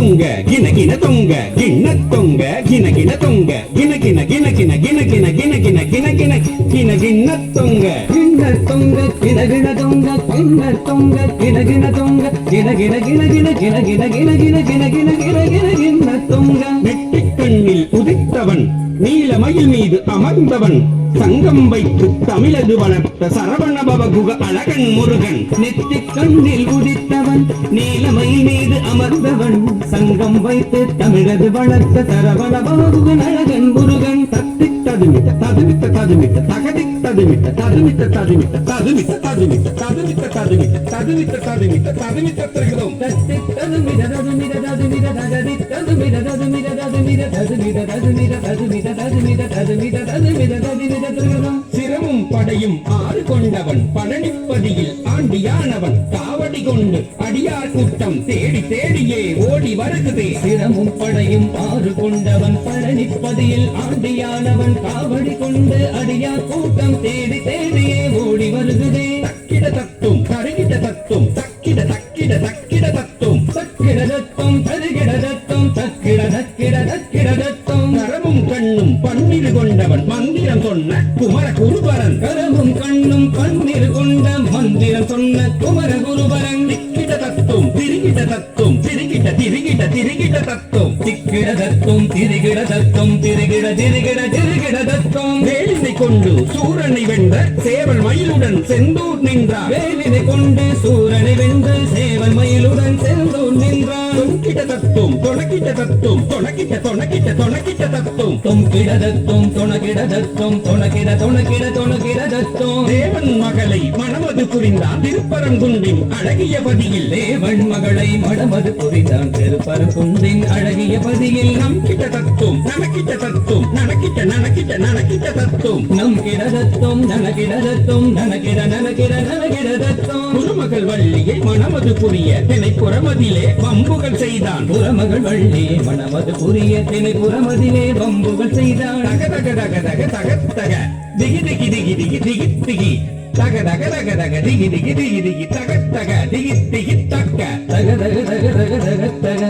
தொங்க கின கின தொங்க கிண்ண தொங்க கின கின தொங்க கின கின கின கின கின கின கின கின கின கின கின கிண்ண தொங்க கிண்ண தொங்க கின கின தொங்க கிண்ண தொங்க கின கின தொங்க கின கின கின கின கின கின கின கின கின கின கின கின கிண்ண தொங்க நெற்றிக் கண்ணில் உதித்தவன் நீலமயில் மீது அமர்ந்தவன் சங்கம் வைத்து தமிழது வளர்த்த சரவணபவ குக அழகன் முருகன் நெற்றிக் கண்ணில் உதித்தவன் நீலமயில் மீது அமர்ந்தவன் சங்கம் வைத்து தமிழது வளர்த்த சரவணபவ குக அழகன் முருகன் தத்தி ததுமித்த ததுமித்த ததுமித்த தகதிக் ததுமித்த ததுமித்த ததுமித்த ததுமித்த ததுமித்த ததுமித்த ததுமித்த ததுமித்த ததுமித்த ததுமித்த தருகிறோம் தத்தி ததுமித ததுமித ததுமித தகதிக் ததுமித ததுமித ததுமித ததுமித ததுமித ததுமித ததுமித ததுமித ததுமித ததுமித தருகிறோம் சிரமும் படையும் ஆறு கொண்டவன் பழனிப்பதியில் ஆண்டியானவன் காவடி கொண்டு அடியார் கூட்டம் தேடி தேடியே ஓடி வருகுதே சிரமும் படையும் ஆறு கொண்டவன் பழனிப்பதியில் ஆண்டியானவன் காவடி கொண்டு அடியார் கூட்டம் தேடி தேடியே ஓடி வருகுதே தக்கிட தத்தும் கருகிட தத்தும் தக்கிட தக்கிட தக்கிட தத்தும் தக்கிட தத்தும் கருகிட தத்தும் தக்கிட தக்கிட தக்கிட தத்தும் கரமும் கண்ணும் பன்னிரு கொண்டவன் மந்திரம் சொன்ன குமர குருபரன் கரமும் கண்ணும் பன்னிரு கொண்ட மந்திரம் சொன்ன குமர குருபரன் திக்கிட தத்தும் திரிகிட தத்தும் திரிகிட திரிகிட திரிகிட தத்தும் திக்கிட தத்தும் திரிகிட தத்தும் திரிகிட திரிகிட திரிகிட தத்தும் வேலினை கொண்டு சூரனை வென்ற சேவல் மயிலுடன் செந்தூர் நின்றார் வேலினை கொண்டு சூரனை வென்று சேவல் மயிலுடன் செந்தூர் நின்றார் தொங்கிட தத்தும் தொணக்கிட்ட தத்தும் தொணக்கிட்ட தொணக்கிட்ட தொணக்கிட்ட தத்தும் தொங்கிட தத்தும் தொணக்கிட தத்தும் தொணக்கிட தொணக்கிட தொணக்கிட தத்தும் தேவன் மகளை மணமது புரிந்தான் திருப்பரங்குன்றின் அழகிய பதியில் தேவன் மகளை மணமது புரிந்தான் திருப்பரங்குன்றின் அழகிய பதியில் நம் கிட்ட தத்தும் நமக்கிட்ட தத்தும் நனக்கிட்ட நனக்கிட்ட நனக்கிட்ட தத்தும் நம் கிட தத்தும் நனக்கிட தத்தும் நனக்கிட நனக்கிட நனக்கிட தத்தும் குருமகள் வள்ளியை மணமது புரிய திணைப்புறமதிலே வம்புகள் செய்தான் புறமகள் வள்ளியை மணமது புரிய திணைப்புறமதிலே வம்புகள் செய்தான் தக தக தக தக தக தக திகி திகி திகி திகி திகி திகி தக தக தக தக திகி திகி திகி திகி தக தக திகி திகி தக்க தக தக தக தக தக தக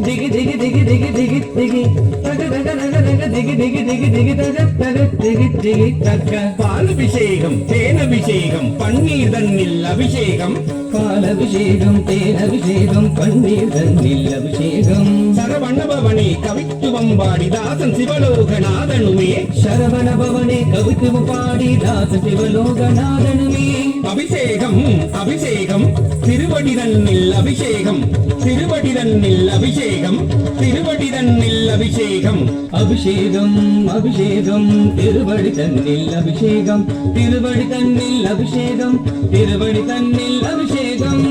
திகி திகி திகி திகி திகி திகி தக தக தக தக திகி திகி திகி திகி தக தக திகி திகி தக்க பாலபிஷேகம் தேனபிஷேகம் பன்னீர் தன்னில் அபிஷேகம் பாலபிஷேகம் தேனபிஷேகம் பன்னீர் தன்னில் அபிஷேகம் சரவணபவனே கவித்துவம் பாடி தாசன் சிவலோகநாதனுமே சரவணபவனே கவித்துவம் பாடி தாசன் சிவலோகநாதனுமே அபிஷேகம் அபிஷேகம் திருவடி தன்னில் அபிஷேகம் திருவடி தன்னில் அபிஷேகம் திருவடி தன்னில் அபிஷேகம் அபிஷேகம் அபிஷேகம் திருவடி தன்னில் அபிஷேகம் திருவடி தன்னில் அபிஷேகம் திருவடி தன்னில் அபிஷேகம்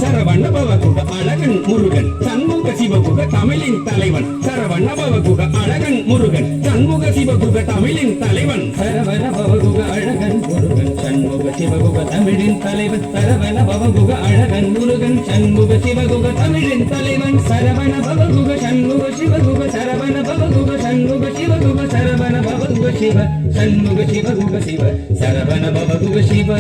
சரவணபவகுக அழகன் முருகன் சண்முக சிவகுக தமிழின் தலைவன் சரவணபவகுக அழகன் முருகன் சண்முக சிவகுக தமிழின் தலைவன் சரவணபவகுக அழகன் முருகன் சண்முக சிவகுக தமிழின் தலைவன் சரவணபவகுக அழகன் முருகன் சண்முக சிவகுக தமிழின் தலைவன் சரவணபவகுக சண்முக சிவகுக சரவணபவகுக சண்முக சிவகுக சரவணபவகுக சிவ சண்முக சிவகுக சிவ சரவணபவகுக சிவ